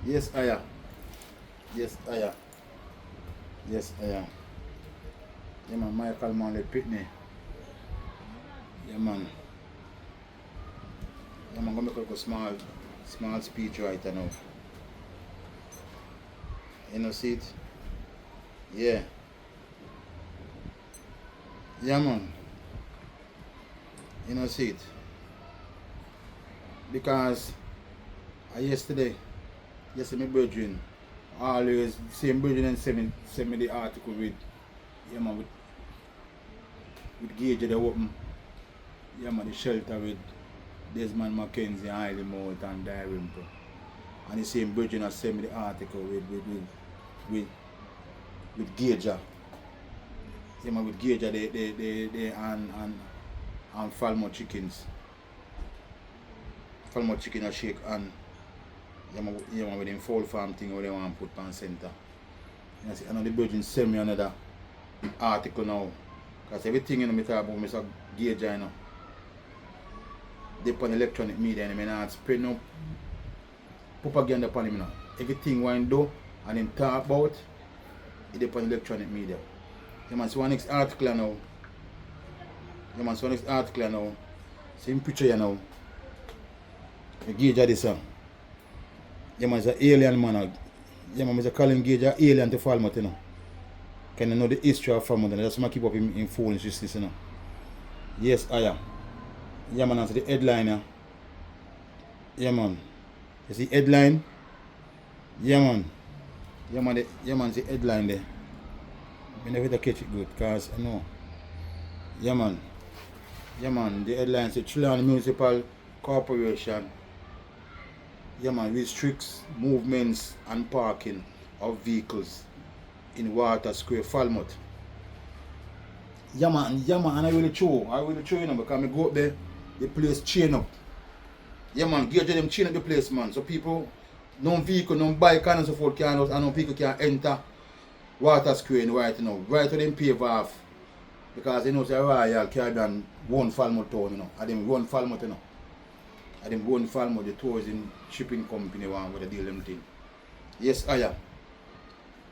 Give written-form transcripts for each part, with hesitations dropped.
Yes, I am. Yes, I am. Yes, I am. Yeah, man, Michael Manley Pitney. Yeah, man. Yeah, man, I'm gonna make a small speech right now. You know, see it? Yeah. Yeah, man. You know, see it? Because yesterday, my brethren, always, same brethren and send me the article with, yeah, man, with Gager, the open, yeah, man, the shelter with Desmond Mackenzie, Hailey Mount, and Dalrymple. And the same brethren has sent me the article with, with Gager. Yeah, man, with Gager, they and Falmouth chickens. Falmouth chicken a shake and yeah, man, with them fowl farm thing where they want to put on center. You know, see, I know the Virgin send me another article now. Because everything you know, me talk about Mr. Gager, you know, they on electronic media and I not spread no propaganda upon him now. Everything one do and him talk about it on electronic media. Yeah, man, so one next article now. Yeah, man, so next article now. Same picture you know. The Gager this one. Yeah, man, it's an alien man. Yeah, man, I call him Gager alien to Falmouth, you know. Can you know the history of Falmouth? And that's why I keep up in phone just this, you know. Yes, I am. Yeah, man, that's the headline, yeah. Yeah, man. You see headline? Yeah, man. Yeah, man, the headline there. I never catch it good, because, you know. Yeah, man. Yeah, man, the headline says Trillon Municipal Corporation, yeah, man, restricts movements and parking of vehicles in Water Square, Falmouth. Yeah, man, and I really show, you know, because I go up there, the place chain up. Yeah, man, Gager them chain up the place, man. So people, no vehicle, no bike and so forth, and no people can enter Water Square in right, you know, right when them pave off. Because you know, the Royal Caribbean one Falmouth town, you know, and them run Falmouth, you know. And them run Falmouth, the tourism shipping company one with the deal them thing. Yes, I am.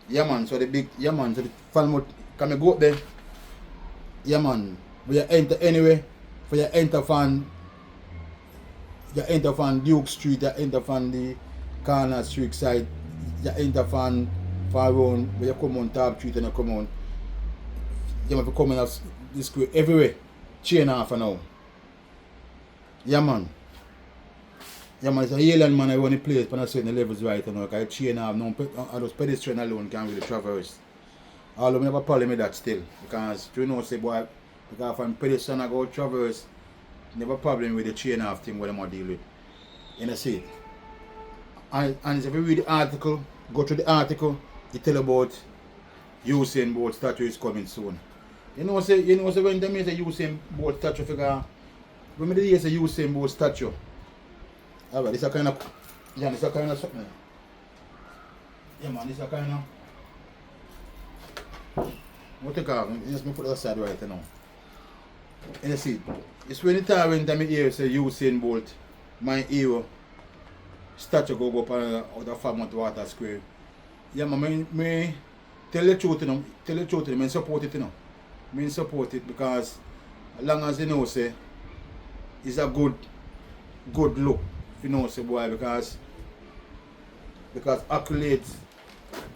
Yeah, man, so the big, yeah, man, so the Falmouth, can I go up there? Yeah, man, we enter anyway, for you enter from Duke Street, you enter from the Corner Street side, you enter from around, where you come on Top Street and you come on, you have to come in this square everywhere, chain off now. Yeah, man. Yeah, man, it's a alien man I run the place on a certain levels right now, because chain off, no, those pedestrian alone can't really traverse. Although I have a problem with that still, because you know, say boy, because from pedestrian I go traverse, never problem with the chain off thing what I'm deal with. You know, see. And if you read the article, go through the article, it tell about Usain Bolt statue is coming soon. You know, say when they make a Usain Bolt statue figure, when they use a Usain Bolt statue, alright, this is a kind of, yeah, this is a kind of something. Yeah, man, this is a kind of, what take off, just me put it aside right now. And you see, it's when the time when I hear say Usain Bolt, my hero, statue go up on the Falmouth Water Square. Yeah, man, me tell the truth, you know, I support it, you know. I support it because as long as you know, say, it's a good look, you know, say, boy, because accolades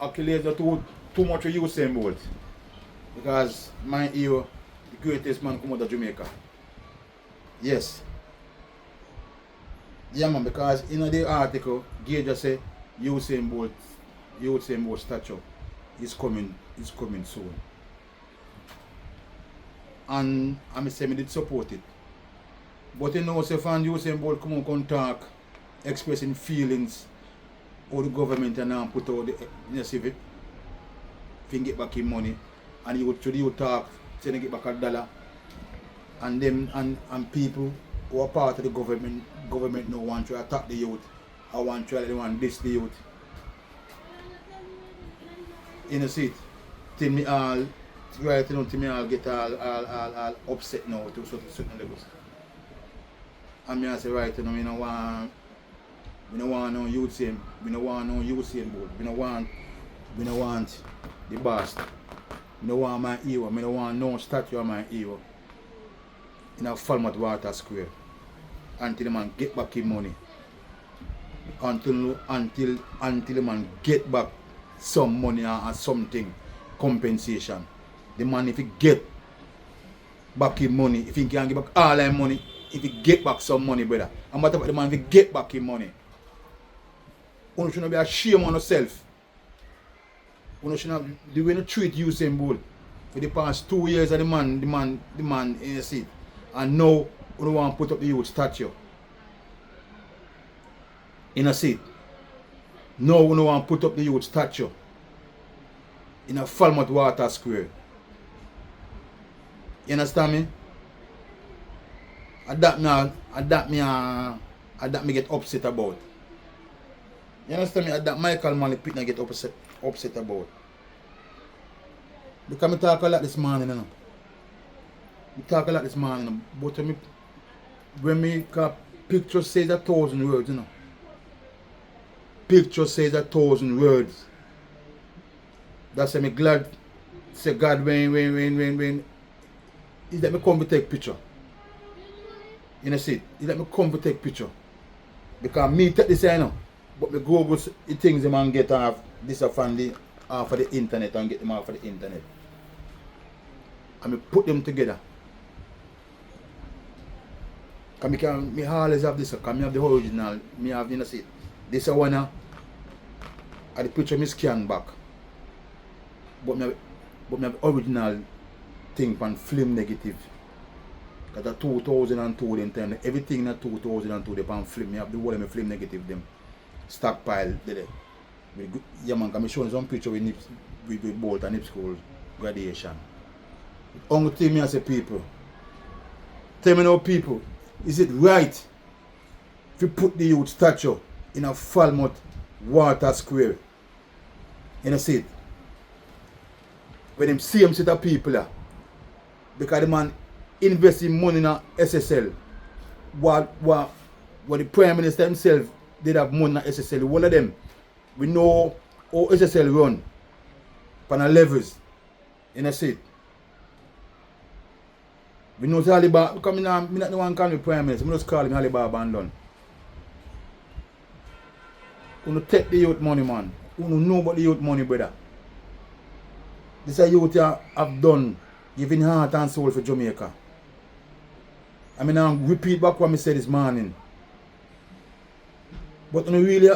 are too much for Usain Bolt. Because my hero, the greatest man come out of Jamaica. Yes. Yeah, man, because in the article, Gager say Usain Bolt statue is coming soon. And I say I did support it. But you know, say fan Usain Bolt come talk, expressing feelings how the government and put out the, you know, see if get back in money. And you talk, say they get back $1. And them and people who are part of the government no want to attack the youth. I want to diss the youth. You know, see it. Till me all right, you know, till me all get all upset now to certain levels. And me I say right, you know, We don't want no Usain. We don't want no Usain Bolt. We don't want the boss. We don't want my hero. We don't want no statue of my hero in a Falmouth Water Square until the man get back his money. Until the man get back some money or something, compensation. The man, if he get back his money, if he can give back all that money, if he get back some money, brother. And what about the man if he get back his money? You shouldn't be ashamed on yourself. You shouldn't the way you treat Usain Bolt for the past 2 years of the man in the seat. And now you don't want to put up the youth statue in a seat. Now we don't want to put up the youth statue in a Falmouth Water Square. You understand me? That me get upset about. You understand me? That Michael Manley Pittner get upset about. Because I talk a lot this morning, you know. I talk a lot this morning, you know. But when me picture says 1,000 words, you know. Picture says 1,000 words. That's why me glad say God when he let me come to take picture. You know see, he let me come to take picture. Because me take this you know. But me go with the things the man get off this off of the internet and get them off of the internet. And me put them together. Because me always have this, because me have the original, me have, you know see, this one at the picture me scan back. But me have the original thing on film negative. Because the 2002 them time, everything in the 2002 they on film. Me have the whole of my film negative them stockpile there. Yeah man, because I showing some picture with Bolt and Nip School graduation. Only thing me I say people. Tell me now people, is it right if you put the youth statue in a Falmouth Water Square? You know see it? When them same set of people there, because the man investing money in a SSL, what the Prime Minister himself did have money in SSL. One of them, we know how SSL run on the levels. You know see it? We know it's Alibaba, because I'm not the one calling the Prime Minister, I just call him Alibaba and done. You take the youth money, man. You know about the youth money, brother. This is youth have done, giving heart and soul for Jamaica. I mean, I'll repeat back what I said this morning. But really,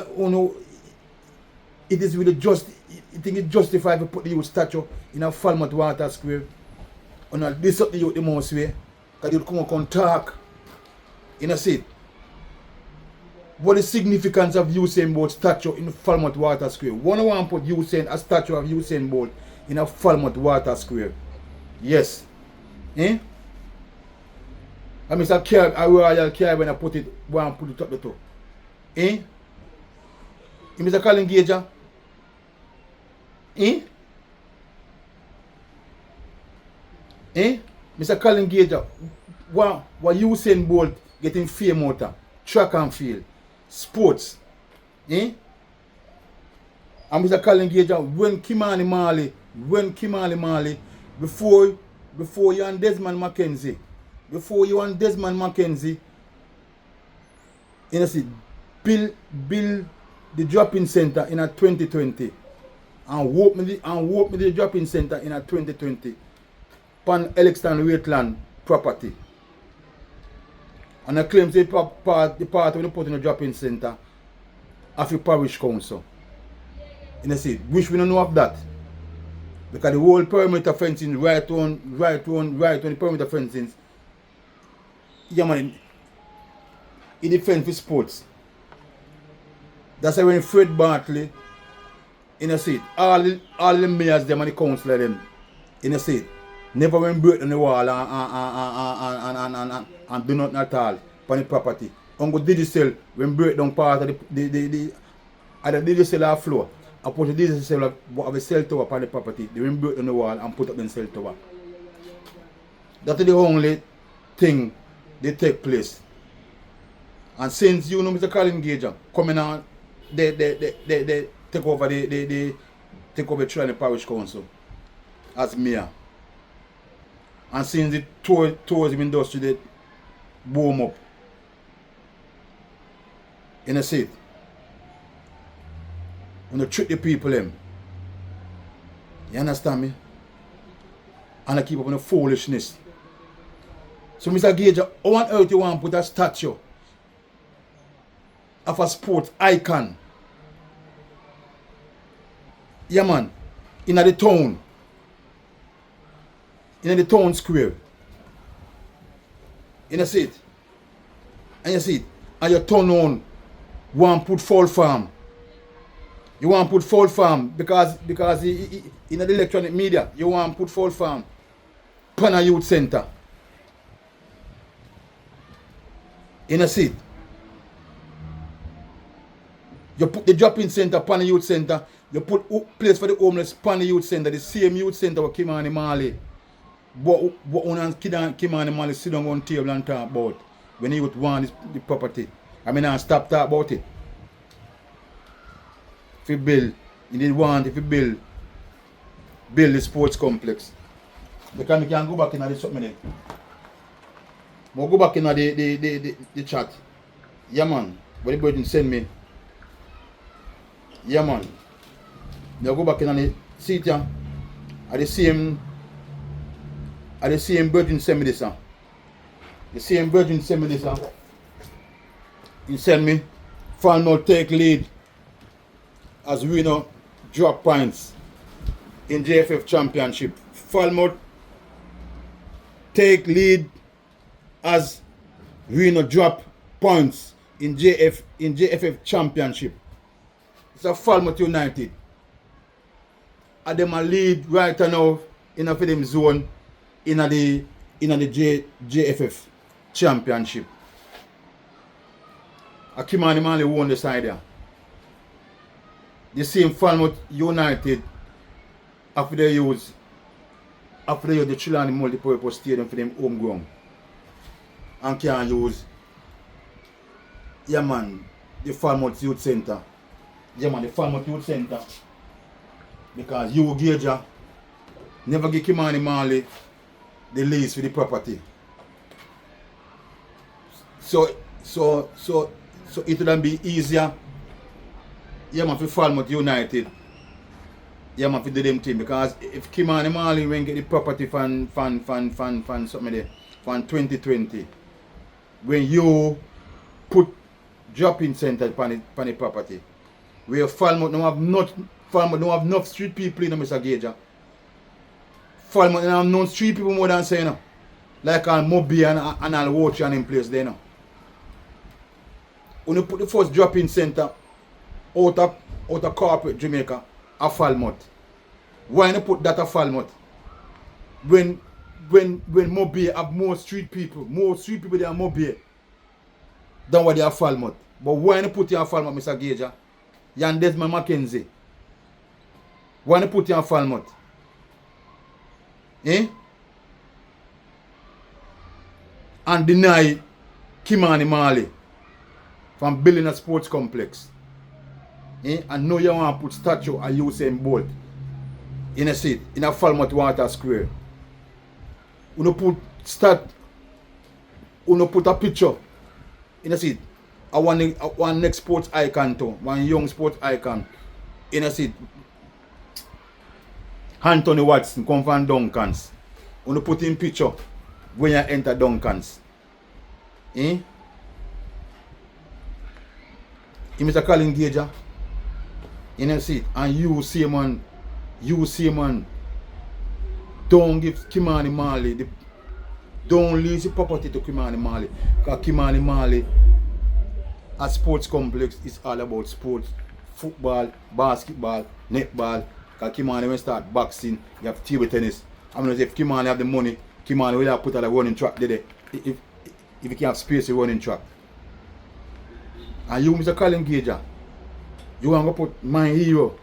it is really just, you think it's justified to put the youth statue in a Falmouth Water Square? And this up the youth the most way, because you'll come up and talk. You know, see, what is the significance of Usain Bolt statue in the Falmouth Water Square? One want to put a statue of Usain Bolt in a Falmouth Water Square. Yes. Eh? I mean, a royal care when I put it up the top. Eh? You Mr. Colin Gager? Eh? Eh? Mr. Colin Gager, what Usain Bolt getting fame out of? Track and field, sports. Eh? And Mr. Colin Gager, when Kimani Marley, before you and Desmond McKenzie, you know see, build the drop-in center in a 2020 and walk me the drop-in center in a 2020 pan Elixton Waitland property. And I claim the part when you put in a drop-in center of the parish council. You know see, which we don't know of that. Because the whole perimeter fencing, right on the perimeter fencing, yeah man, it defends for sports. That's why when Fred Bartley, in a seat, all the mayors them and the councillor them, in a seat, never went break on the wall and do nothing at all on the property. Uncle Digicel when break down part of the Digicel floor. I put the Digicel of a cell tower upon the property. They went break on the wall and put up the cell tower. That is the only thing they take place. And since you know Mr. Colin Gager coming on, they take over take over Trinity Parish Council as mayor. And since the tourism industry they boom up. In a seat. When you treat the people them. You understand me? And I keep up on the foolishness. So Mr. Gager, how on earth you want to put a statue of a sport icon? Yeah man, in the town. In the town square. In a seat. And you see it. And you turn on want to put Fall Farm. You want to put Fall Farm because in the electronic media, you want to put Fall Farm Pana Youth Center. In a seat. You put the drop-in center, Pana Youth Center. You put place for the homeless, Pana Youth Center, the same youth center with Kimani Mali. What one kid and Kimani Mali sit down on table and talk about when you want the property. I mean, I stop talk about it. If you build, you need want if you build the sports complex. Because we can go back in the something. We'll go back in the chat. Yeah man, what the bird send me. Yeah man. They'll go back in the seat here. At the same virgin send me this. The same virgin send me this. He send me Falmouth take lead as winner drop points in JFF championship. Falmouth take lead as winner drop points in JFF championship. It's a Falmouth United. And them a lead right now in a them zone in the JFF championship. Kimani Mali won the side there. The same Falmouth United after they use the Chilani multi-purpose stadium for them home ground. And can use the Falmouth Youth Center. The Falmouth Youth Center. Because you Gager never give Kimani Mali the lease for the property. So it would be easier. For Falmouth United. For do them thing. Because if Kimani Mali when get the property from something there, from 2020, when you put drop-in center upon the property, where Falmouth don't have enough street people in Mr. Gager. Falmouth don't have no street people more than saying, like all Moby and all Watch in place there. When you put the first drop-in center out of corporate Jamaica, a Falmouth. Why not put that a Falmouth? When Moby have more street people than Moby than what they have Falmouth. But why not put your Falmouth, Mr. Gager? Yan Desmond Mackenzie. Why not put your Falmouth? And deny Kimani Mali from building a sports complex. And now you want to put statue of Usain Bolt in a seat, in a Falmouth Water Square. You put a picture in a seat. One next sports icon too. One young sports icon in a seat. Anthony Watson come from Duncans. You put in picture when you enter Duncans. You Mr. Colin Gager. In a seat. And you see man, don't give Kimani Mali don't lease the property to Kimani Mali. Because Kimani Mali, a sports complex, is all about sports. Football, basketball, netball. Because Kimani will start boxing, you have table tennis. I mean, if Kimani have the money, Kimani will have put a running track there. If you can have space to running track. And you, Mr. Colin Gager, you want to put my hero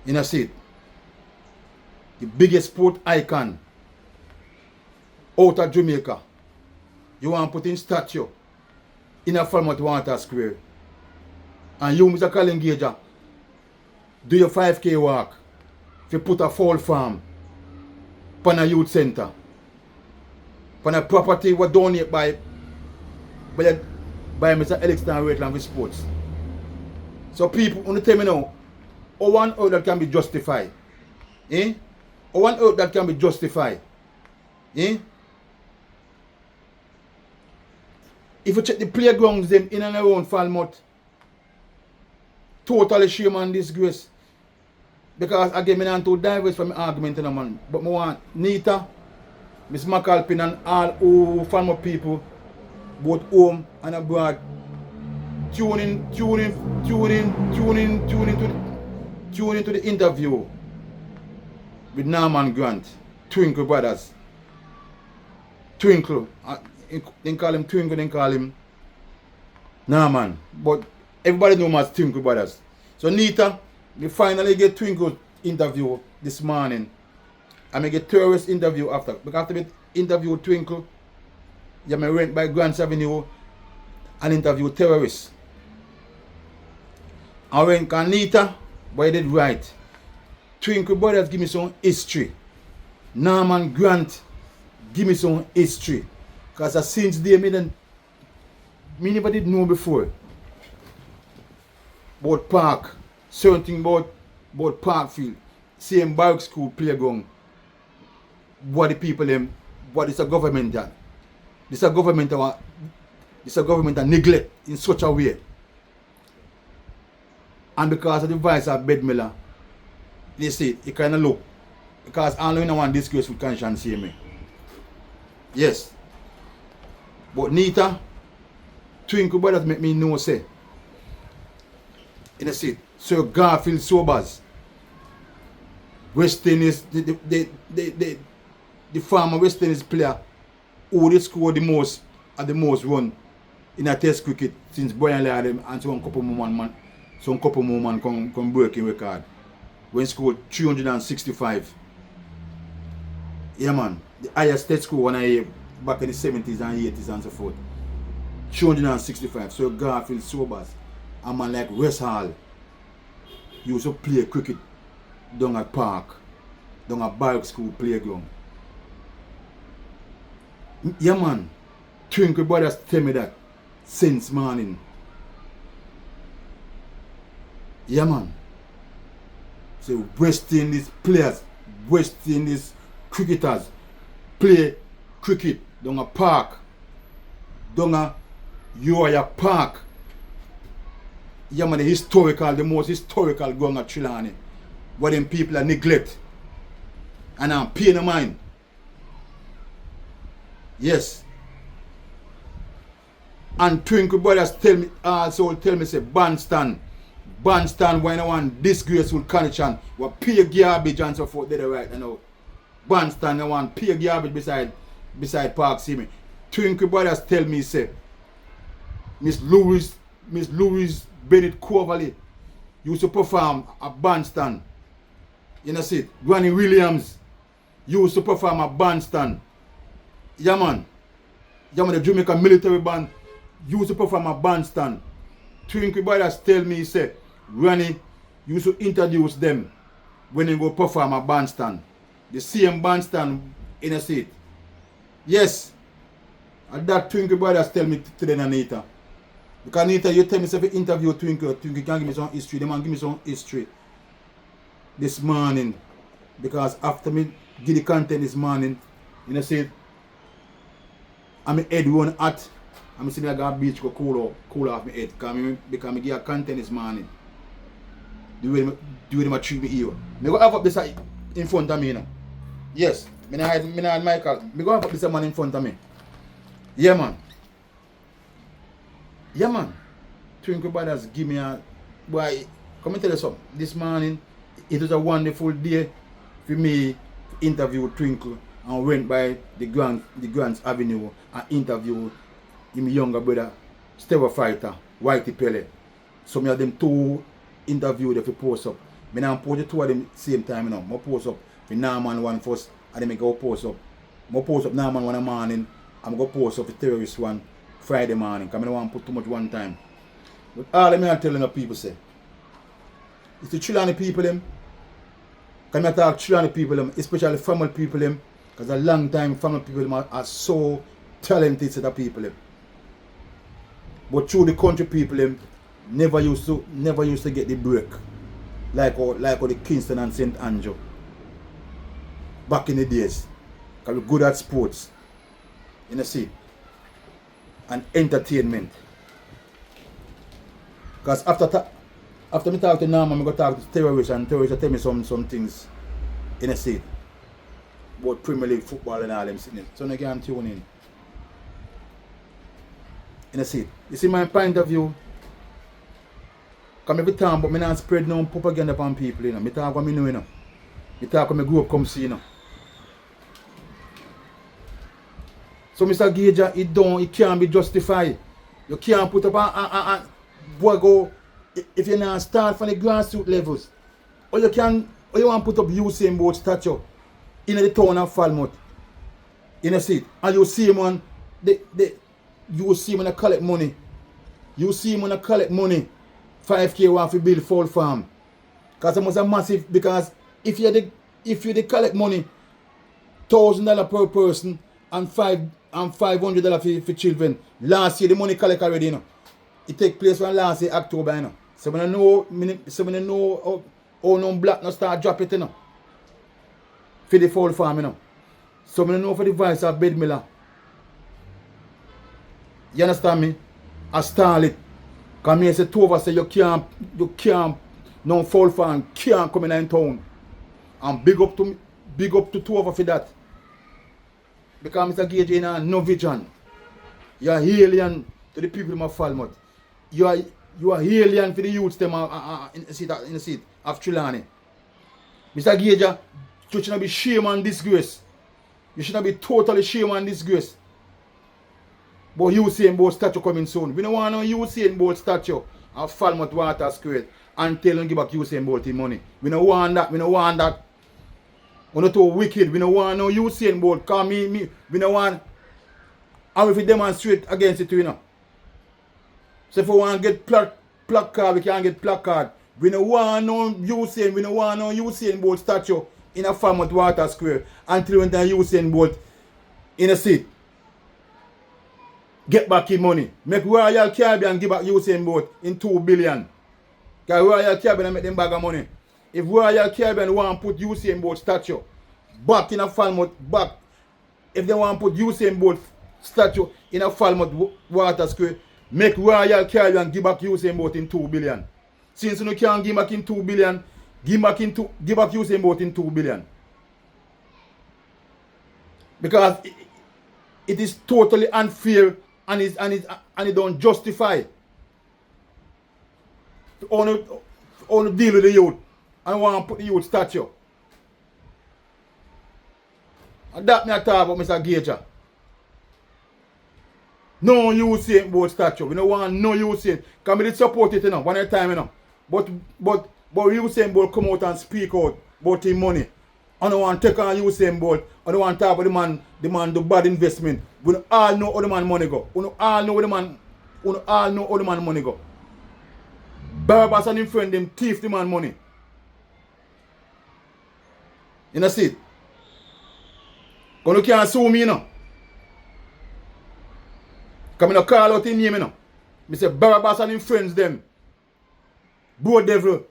in a seat. The biggest sport icon out of Jamaica. You want to put in statue in a Falmouth Water Square. And you, Mr. Colin Gager, do your 5K walk. If you put a fowl farm upon a youth center, upon a property was donated by Mr. Elixton Waitland with sports. So people, want to tell me now, how one earth that can be justified? Eh? How one earth that can be justified? Eh? If you check the playgrounds them in and around Falmouth, totally shame and disgrace. Because again, I don't to divert from my argument, man. But I want Nita, Miss McAlpin and all who Falmouth people, both home and abroad, tune into the interview with Norman Grant, Twinkle Brothers. Twinkle, they call him Twinkle, they call him Norman. But everybody knows him as Twinkle Brothers. So Nita, we finally get Twinkle interview this morning. I may get terrorist interview after. Because after me interview Twinkle, you may rent by Grants Avenue and interview terrorists. And when Nita, boy did right. Twinkle Brothers give me some history. Norman Grant give me some history. Because since they me never did know before. About park. Certain thing about Parkfield. Same Barrack School playground. What the people them, what is a government done. This a government that neglect in such a way. And because of the vice of Bed Miller, they say it kind of look. Because I don't want disgrace with conscience see me. Yes. But Nita, Twinkle Brothers make me know say. In a seat, Sir Garfield Sobers. West Indies, the former West Indies player who they scored the most at the most run in a test cricket since Brian Laird and some couple more man come breaking record. When scored 365. Yeah man, the highest test score when I back in the 70s and 80s and so forth. 365. So Garfield Sobers, a man like West Hall used to play cricket down at park, down at Barrack School playground. Yeah man, Twinkle Brothers tell me that since morning. Yeah man. So West Indies players, West Indies cricketers play cricket down a park, down a Uaya Park. Yeah man, the most historical ground at Trelawney. What them people are neglect. And I'm paying no mind. Yes. And Twinkle Brothers tell me say bandstand when I want disgraceful condition what pay garbage and so forth. They're right now. Bandstand I want pay garbage beside Park Simi. Twinkle Brothers tell me say Miss Louise Bennett Coverley used to perform a bandstand. You know see, Granny Williams used to perform a bandstand. Yeah man, the Jamaica military band used to perform a bandstand. Twinkle Brothers tell me say Granny used to introduce them when they go perform a bandstand. The same bandstand in a seat. Yes. And that Twinkle Brothers tell me today, Anita. Because Anita, you tell me if you interview Twinkle can give me some history. The man give me some history this morning. Because after me give the content this morning, you know say I'm head one hot. I'm saying I got a beach go cool off my head. Because I give a content this morning. The way they treat me here. I go have up this in front of me now. Yes. I hide Michael. I go have up this man in front of me. Yeah man. Yeah man. Twinkle Brothers give me a boy. Come and tell you something. This morning it was a wonderful day for me to interview Twinkle and went by the Grants Avenue and interviewed my younger brother, Steve Fighter, Whitey Pele. Some of them two interviewed if you post up. I don't post the two of them same time now. I post up for Norman one first and then I go post up. I post up Norman one in the morning. I'm going to post up the terrorist one Friday morning, because I don't want to put too much one time. But all of me are telling the people say, it's the children people them. Because I talk children people them, especially family people them, because a long time family people them are so talented to the people them. But through the country people them never used to get the break. Like how the Kingston and St. Andrew. Back in the days. Because we're good at sports. You know, see. And entertainment. Because after me talk to Norman, I'm going to talk to terrorists, and terrorists tell me some things. You know, see. About Premier League football and all them sitting. So I can tune in. You know, see. You see my point of view. Because every time, but I don't spread no propaganda upon people, you know. I talk what I know, you know. I talk when I grew up come see, you know. So Mr. Gager, it can't be justified. You can't put up a boy go, if you not start from the grassroots levels. Or you want to put up Usain Bolt statue in the town of Falmouth. You know, see it. And you see him on, you see him when I collect money. You see him when I collect money. 5K want to build full farm. Because it was a massive, because if you collect money, $1,000 per person and $500 for children. Last year the money collect already, you know. It take place from last year October, you know. So when I know how no black no start drop it, you know. For the full farm, you know. So when I know for the vice of Bed Miller. You understand me? I stall it. Because me say two of us say you can't, no full farm can't come in town. And big up to two of us for that. Because Mr. Gager has no vision. You are alien to the people of Falmouth. You are alien for the youths them in the seat of Trelawney. Mr. Gager, you should not be shame and disgrace. You should not be totally shame and disgrace. But Usain Bolt statue coming soon. We don't want no Usain Bolt statue of Falmouth Water Square until you give back Usain Bolt the money. We don't want that. We don't want that. We're not too wicked. We don't want no Usain Bolt. Cause we don't want. And if we demonstrate against it, you know. So if we want to get placard, we can get placard. We don't want no Usain. We don't want no Usain Bolt statue in a Falmouth Water Square until when the Usain Bolt in a seat. Get back his money. Make Royal Caribbean give back Usain Bolt in 2 billion. Because Royal Caribbean make them bag of money. If Royal Caribbean want to put Usain Bolt statue back in a Falmouth, if they want to put Usain Bolt statue in a Falmouth Water Square, make Royal Caribbean give back Usain Bolt in 2 billion. Since you can't give back in 2 billion, give back Usain Bolt in 2 billion. Because it is totally unfair and it don't justify to only deal with the youth and want to put the youth statue. And that me I talk about Mr. Gager. No Usain Bolt statue. We don't want no Usain. Because we did support it, you know, one at a time, you know. But Usain Bolt come out and speak out about his money. I don't want to take on Usain Bolt. I don't want to talk about the man do bad investment. We don't all know how the man money go. We don't all know how the man money go. Barbas and his friend them thief the man money. You know see it? Because you can't sue me, you know. Because I don't call out his name, you know. I say Barbas and his friends them. Bro devil.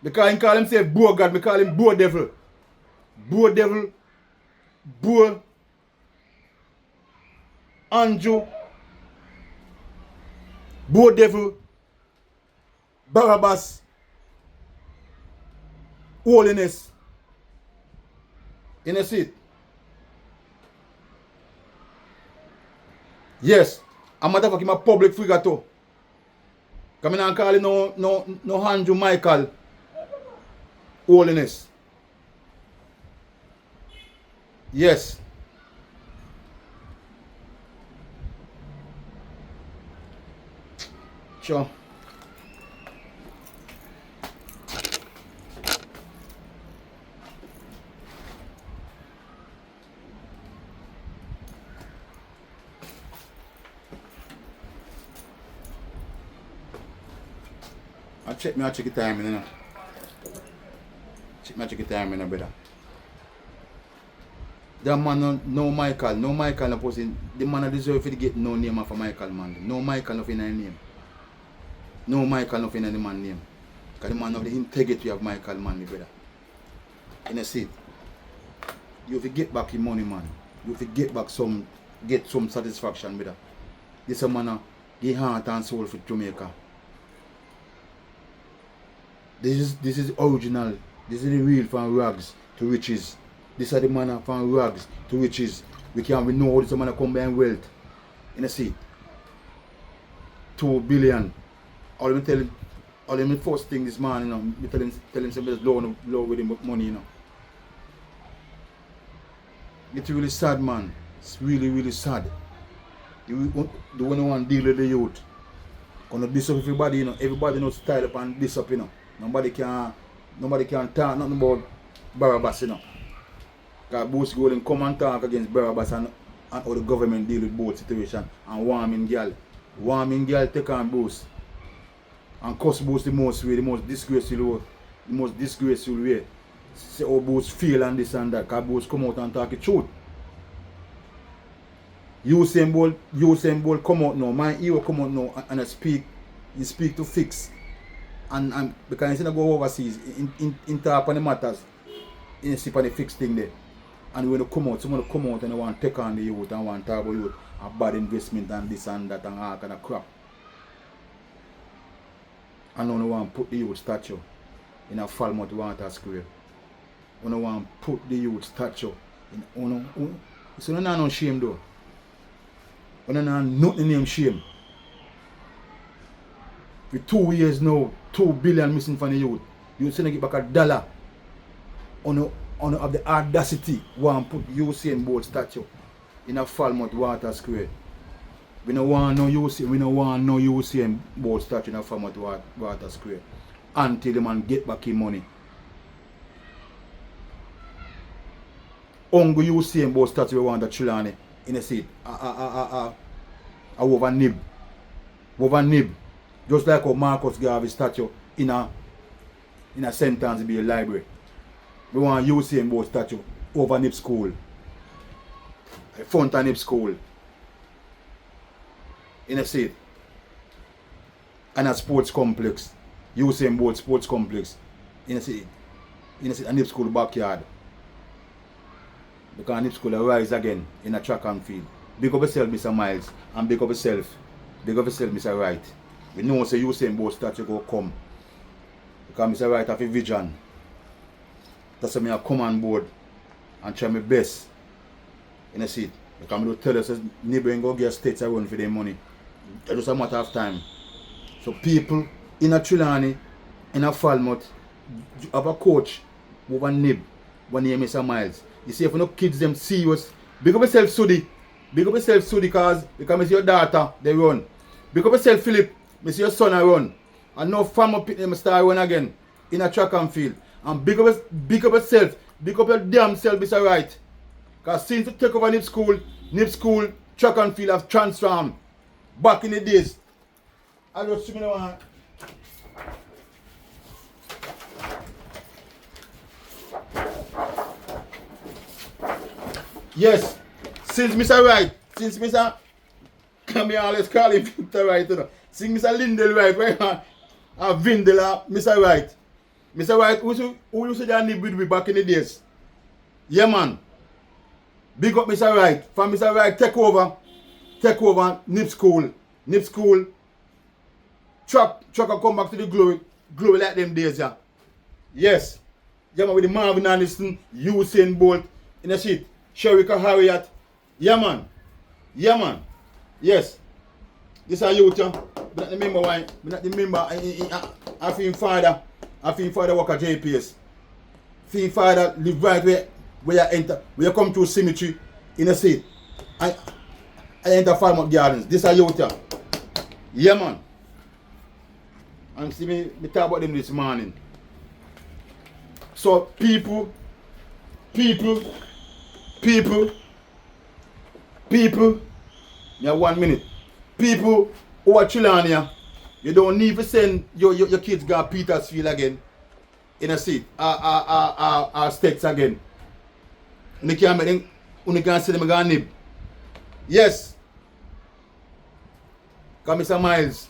Because he call himself Bro God, I call him Bro devil. Bro devil. Bro. Andrew. Bro devil. Barabbas. Holiness. You know see it? Yes. I'm a motherfucking a public figure too. Because I don't call him no Andrew Michael. Holiness. Yes. Sure. check the time, you know. Check the time, you know, brother. That man no Michael no posting. The man deserve to get no name for Michael, man. No Michael nothing in name. No Michael nothing in the man name. Because the man have the integrity of Michael, man, brother. You know, see, you have to get back your money, man. You have to get some satisfaction, brother. This is a man give heart and soul for Jamaica. This is original. This is the real from rags to riches. This is the man from rags to riches. We know how this man combine wealth. You know, see, 2 billion. All me tell him, first thing this man, you know, me tell him something low with him money, you know. It's really sad, man. It's really, really sad. You don't want to deal with the youth. Gonna diss up everybody, you know. Everybody knows style up and diss up, you know. Nobody can talk nothing about Barabbas, you know. Because Boost go and come and talk against Barabbas and how the government deal with both situation and warming girl. Warming girl take on Boost. And cuss Boost the most disgraceful way. Say how Boost feel and this and that. Because Boost come out and talk the truth. Usain Bolt come out now. My hero come out now and he speak to fix. And because instead of go overseas, in talk on the matters, in see on the fixed thing there. And when you come out, someone come out and they want to take on the youth and want to talk about youth, a bad investment and this and that and all kind of crap. And now they want to put the youth statue in a Falmouth Water Square. They want to put the youth statue in so they no shame though. They don't have nothing name shame. For 2 years now, 2 billion missing from the youth. You say they get back $1 on have the audacity want put Usain Bolt statue in a Falmouth Water Square. We don't want no Usain Bolt statue in a Falmouth Water Square until the man get back his money. Ongo Usain Bolt statue we want the Chilani in a seat. Over nib. Just like how Marcus Garvey statue in a St. Anne's library. We want Usain Bolt statue over Nib School. Front of Nib School. In a seat. And a sports complex. Usain Bolt sports complex. In a seat. A Nib School backyard. Because Nib School will rise again in a track and field. Big up yourself, Mr. Miles. And big up yourself. Big up yourself, Mr. Wright. We know say Usain Bolt statue go come. Because Mr. Wright have a vision. That's why I come on board and try my best. In a seat. Because I don't tell us neighboring go get states around for their money. It's just a matter of time. So people in a Trelawney, in a Falmouth, have a coach over Nib, one name Mr. Miles. You see if no kids them serious, big up yourself Sudi. Big up yourself Sudi because I see your daughter, they run. Big up yourself Philip, I see your son I run. And now Falmouth pick them start run again in a track and field. And big up yourself, big up your damn self, Mr. Right. Because since you take over Nib School, track and field have transformed back in the days. I just see me now. Yes, since Mr. Right, since Mr. Come here, let's call him Mr. Right, you know. Since Mr. Lindell Right, right, and Vindela, Mr. Right. Mr. White, who used to Nib with me back in the days? Yeah, man. Big up Mr. White. From Mr. White, take over Nib School. Truck will come back to the glory like them days, yeah. Yes. Yeah, man, with the Marvin Anderson, Usain Bolt, in the shit. Sherika Harriet. Yeah, man. Yes. This is youth, yeah. I don't remember why. I don't remember. I feel father. I feel father work at JPS. Feel father live right where you enter, where you come to cemetery in a seat. I enter Falmouth Gardens. This is youth. Yeah, man. And see me talk about them this morning. So people, you have 1 minute. People who are Trelawney, You don't need to send your kids go Petersfield again. In a seat. States again. You can't make them, you can't send them go nib. Yes. Come Mr. Miles.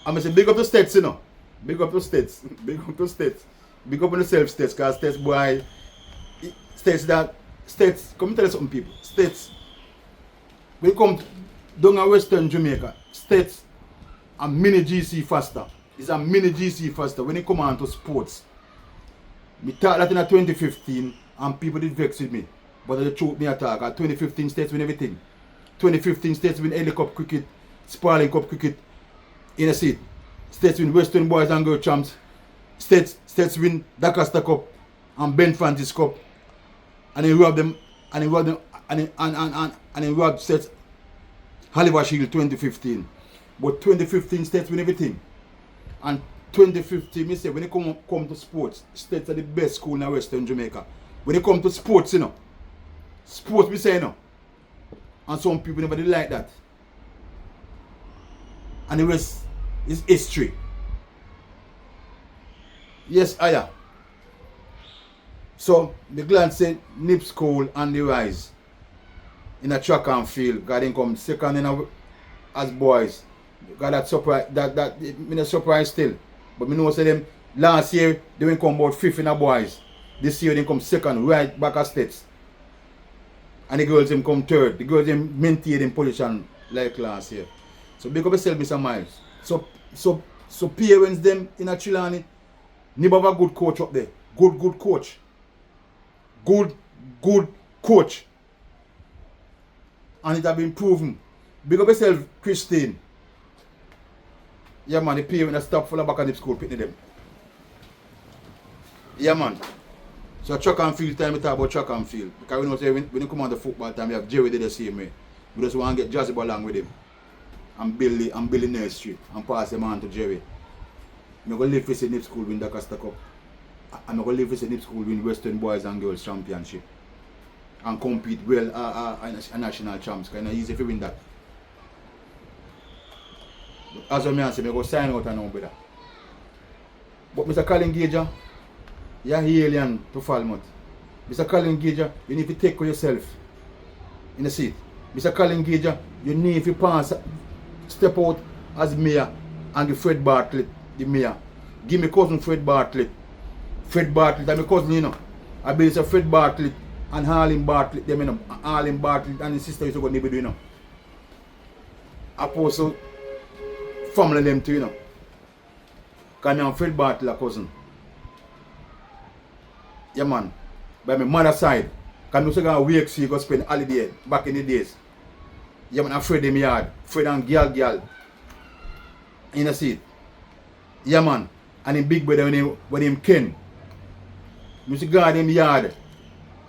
I'm going to say big up to States, you know. Big up to States. Big up to States. Big up on yourself, States, because States boy, States, come tell us something, people. States, when you come down to Western Jamaica, States a mini GC faster. It's a mini GC faster when it come on to sports. Me thought that in 2015 and people did vex with me. But the truth me attack. At 2015 States win everything. 2015 States win Ellie Cup cricket, Sparling Cup cricket. In a seat. States win Western Boys and Girls Champs. States win Dakasta Cup and Ben Francis Cup. And he robbed them and he robbed States Haliver Shield 2015. But 2015 States win everything. And 2015, me say when it come to sports, States are the best school in Western Jamaica. When it come to sports, you know. Sports we say, you know. And some people never did like that. And the rest is history. Yes, Aya. So the glad say Nip School and the rise in a track and field. God then come second in a, as boys. God that surprise that me not surprised still. But me know say them last year they went come about fifth in a boys. This year they come second right back at States. And the girls them come third. The girls them maintain in position like last year. So big up yourself, Mr. Miles. So parents them in a Chilani, never have a good coach up there. Good coach. Good coach. And it have been proven. Big up yourself, Christine. Yeah man, the parents that stop for the back of the school picking them. Yeah man. So track and field time we talk about track and field. Because we know say when you come on the football time, we have Jerry did the same way. We just want to get Jazzy along with him. And build nursery and pass them on to Jerry. I'm going to live for Nip School win the Costa Cup. I'm going to live for Nip School win Western Boys and Girls Championship. And compete well a national champs. Because it's easy to win that. But as I say, I'm going to sign out and now, brother. But Mr. Colin Gager, you're alien to Falmouth. Mr. Colin Gager, you need to take care of yourself. In the seat. Mr. Colin Gager, you need to pass, step out as mayor and give Fred Bartlett the mayor. Give me cousin Fred Bartlett. Fred Bartlett, I'm my cousin, you know. I believe it's Fred Bartlett and Harlem Bartlett, them, you know. Harlem Bartlett and his sister used to go to neighbor, you know. Apostle family them too, you know. Because I'm Fred Bartlett, a cousin. Yeah, man. By my mother's side. Because I used to go to Wake, so you go spend holiday back in the days. Yeah, man, I'm Fred in my yard. Fred and girl. You know, see it? Yeah, man. And him big brother when him Ken. I used to go to him yard.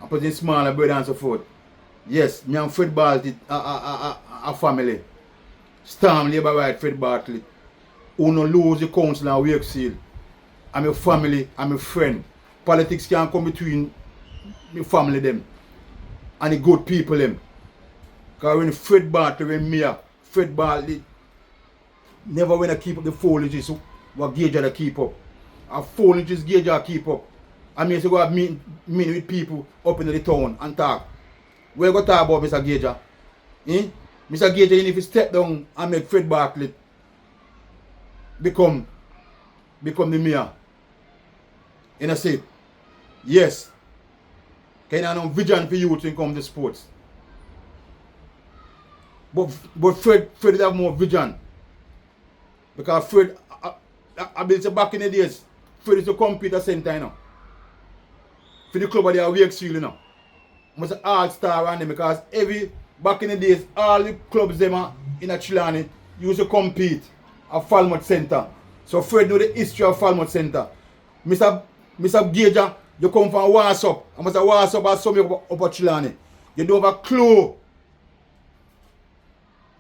I put him smaller brother and so forth. Yes, me and Fred Bartlett, a family. Storm Labour Right, Fred Bartlett. Who no lose the council and Wake Seal. I'm a family, I'm a friend. Politics can't come between my family them and the good people them. Because when Fred Bartlett, when me, Fred Bartlett never when I keep up the foliages what Gager keep up. And foliages Gager keep up. I mean to go have meet with people up in the town and talk. Where you go talk about Mr. Gager? Eh? Mr. Gager, you need to step down and make Fred Bartlett become the mayor. In a state. Yes. Can I know vision for you to come to sports? But Fred have more vision. Because Fred, I believe back in the days, Fred is a computer center, you know. For the club of the Wake Seal, you know. Must all-star on them because back in the days, all the clubs them in a Chilani used to compete at Falmouth Center. So Fred know the history of Falmouth Center. Mr. Gager, you come from Warsop. I must say Warsop has some up at Chilani. You don't have a clue.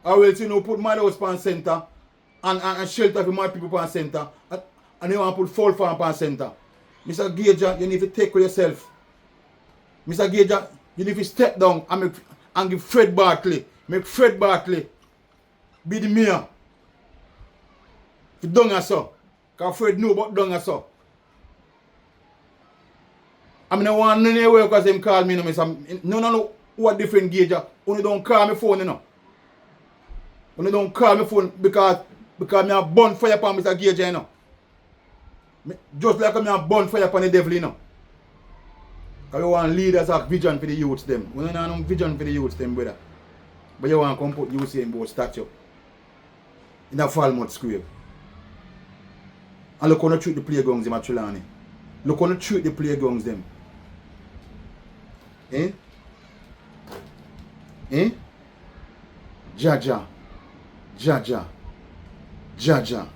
I will see you put my house pan center and shelter for my people pan center. And you want to put full farm pan center. Mr. Gager, you need to take care of yourself. Mr. Gager, you need to step down and give Fred Bartlett. Make Fred Bartlett be the mayor. If you don't so. Because Fred know about don't so. I mean, I want none of because him call me, no, what different Gager. Only don't call me phone, you know. Only don't call me phone because me have burn fire upon Mr. Gager, you know. Just like me have burn fire upon the devil, you know. Because you want leaders have vision for the youths, them. We don't have no vision for the youths, them, brother. But you want to come put Usain Bolt statue in a Falmouth Square. And look how you treat the playgrounds, them at Trelawney. Look how you treat the playgrounds, them. Eh? Eh? Jaja. Jaja. Jaja.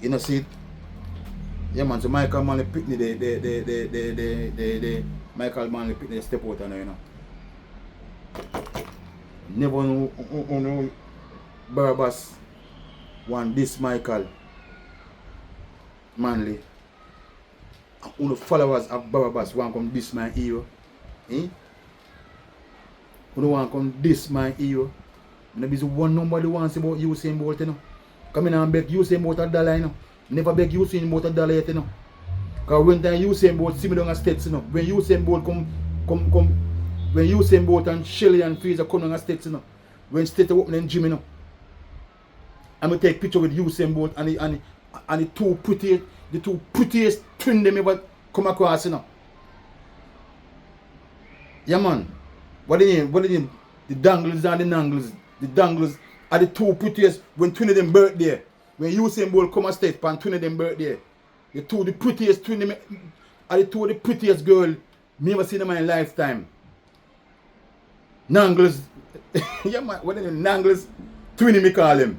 You know, see it? Yeah, man, so Michael Manley Pitney, the Michael Manley Pitney step out on there, you know. Never know Barabbas want this Michael Manley. And followers of Barabbas want come this my hero. Eh? Who don't want come this my hero. Maybe it's one nobody wants about Usain Bolt, you know. Come in and beg Usain Bolt $1, you know. Never beg Usain Bolt $1 yet, you know. Because when time Usain Bolt see me down the States, you know. When Usain Bolt come when Usain Bolt and Shelly and Fraser come down the States, you know. When State open in gym, you know. I'm gonna take picture with Usain Bolt and the two prettiest twin them ever come across, you know. Yeah, man. What the name? The Dangles and the Nangles. The Dangles are the two prettiest when twin of them birthday. When Usain Bolt come a state and twin of them birthday. The prettiest twin them are the two of the prettiest girl me ever seen in my lifetime. Nangles. Yeah, man. What the name? Nangles. Twin me call them.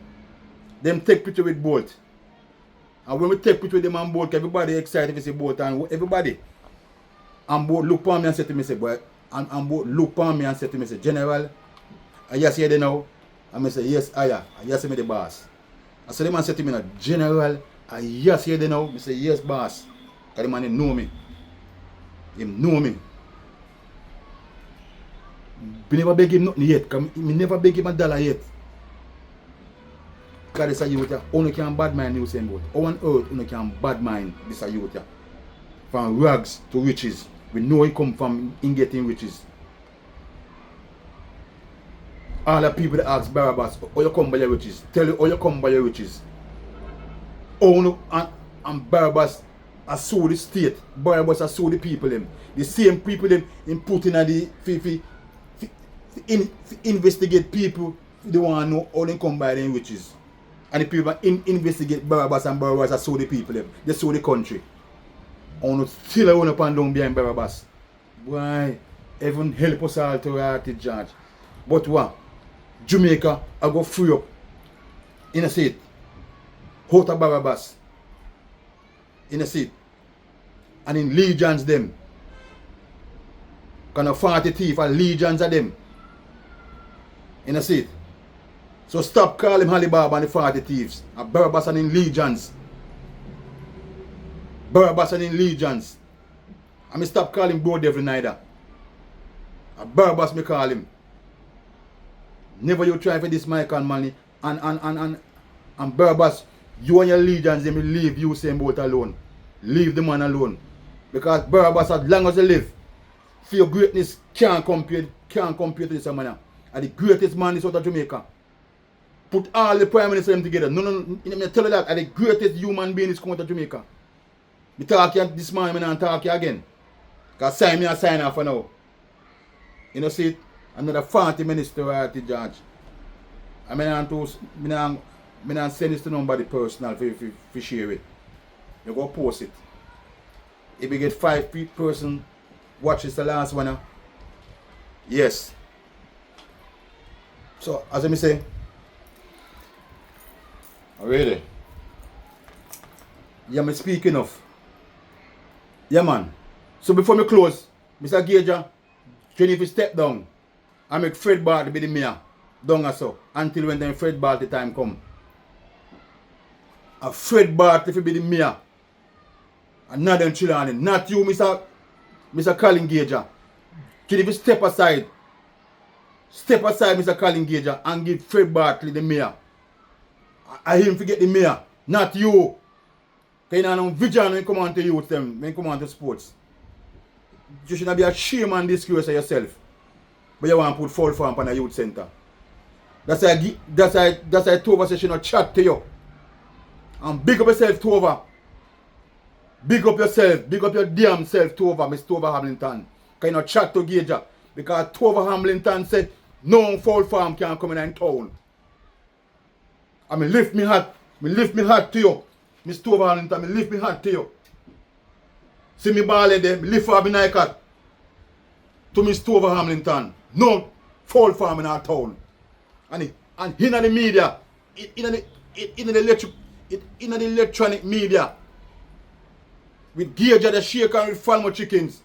Them take picture with Bolt. And when we take picture with them and Bolt, everybody excited to see Bolt and everybody. And Bolt look for me and say to me, say, boy, and Bolt look for me and say to me, say, General, I just hear they now. And I say, yes, I am. I just say me the boss. I said the man said to me, no, General, I just hear they now. I say, yes, boss. Because the man him know me. He know me. We never beg him nothing yet. Because we never beg him $1 yet. Because this a youth, only can bad mind Usain Bolt. On earth, only can bad mind this a youth. From rags to riches. We know he come from in getting riches. All the people that ask Barabbas, how you come by your riches? Tell you how you come by your riches. Only and Barabbas has sold the state. Barabbas has sold the people them. The same people them in putting at the investigate people. They want to know how they come by their riches. And the people investigate Barabbas and Barabbas has sold the people them. They sold the country. I want to still run up and down behind Barabbas. Why? Heaven help us all to write it, George. But what? Jamaica, I go free up. In a seat. Out of Barabbas. In a seat. And in legions them. Kind of 40 thief and legions of them. In a seat. So stop calling Alibaba and the 40 thieves. And Barabbas and in legions. Barabbas and in legions. And me stop calling Bro Devil neither. And Barabbas me call him. Never you try for this Michael money. And Barabbas, you and your legions, they will leave Usain Bolt alone. Leave the man alone. Because Barabbas, as long as you live, for your greatness can't compare to this man. And the greatest man is out of Jamaica. Put all the prime minister them together. No, I tell you that. And the greatest human being is coming to Jamaica. Me talk you this morning and talk you again. Because sign me a sign off for now. You know, see it? Another 40 minutes to write the judge. I not send this to nobody personal for share it. You go post it. If you get 5 person watch this the last one. Yes. So as I say, already. Yeah, me speak enough. Yeah, man. So before me close, Mr. Gager, if you step down, I make Fred Bart to be the mayor. Down so. Until when then Fred Bart the time come. And Fred Bart if you be the mayor. And not them Trelawney. Not you, Mr. Colin Gager. If you step aside step aside Mr. Colin Gager and give Fred Bartley the mayor. I him forget the mayor, not you. Because you know, vision when you come on to youth them, when you come on to sports. You should not be ashamed and disgrace of yourself. But you want to put Fall Farm on a youth center. That's why Tova says she not chat to you. And big up yourself, Tova. Big up yourself. Big up your damn self, Tova, Miss Tova Hamilton. Because you not chat to Gager. Because Tova Hamilton said, no Fall Farm can come in town. I mean, lift me hat. To you. Miss Tova Hamilton, I lift me hat to you. See me ball there, lift up in Nike to Miss Tova Hamilton. No Fall Farm in our town. And in the media, in the electronic media, with Gager the shaker with Falmouth Chickens.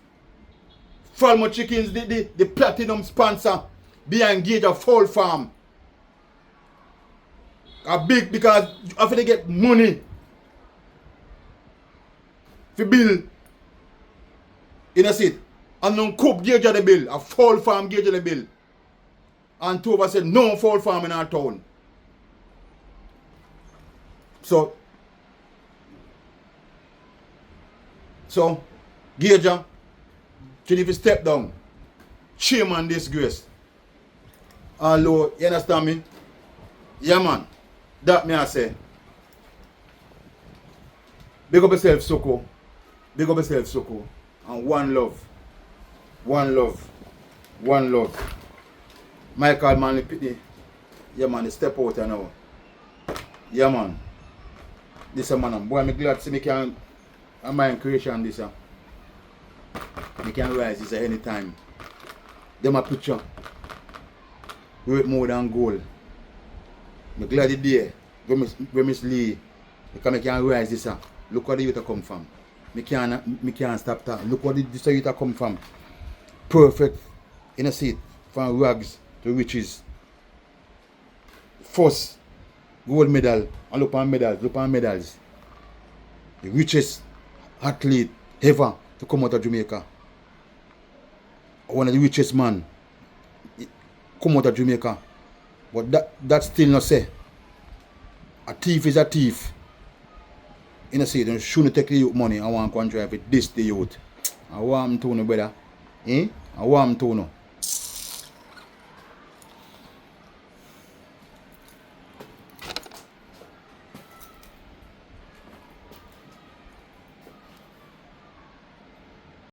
Falmouth Chickens, the platinum sponsor behind Gager Fall Farm. A big because after they get money for bill, you know see, and non cook Gager the bill, a Fall Farm Gager the bill. And Tova said no Fall Farm in our town. So Gager, should if you step down, shame and disgrace. Hello, you understand me? Yeah man, that me I say. Big up yourself, Soko. Big up yourself, Soko. And one love. One love. One love. Michael Manley Pitney. Yeah man, they step out now. Yeah man. This a man, boy, I'm glad to see me can a mind creation this. Me can rise this anytime. Them a picture. Worth more than gold. I'm glad the day when Miss Lee, because I can rise this. Look where the youth come from. Me can't stop that. Look where this youth come from. Perfect in a seat. From rags to riches. First gold medal. And look on medals. The richest athlete ever to come out of Jamaica. One of the richest man come out of Jamaica. But that still not say. A thief is a thief. You know, say, don't shouldn't take the youth money. I want to drive it this the youth. I want to know, brother. I want to know.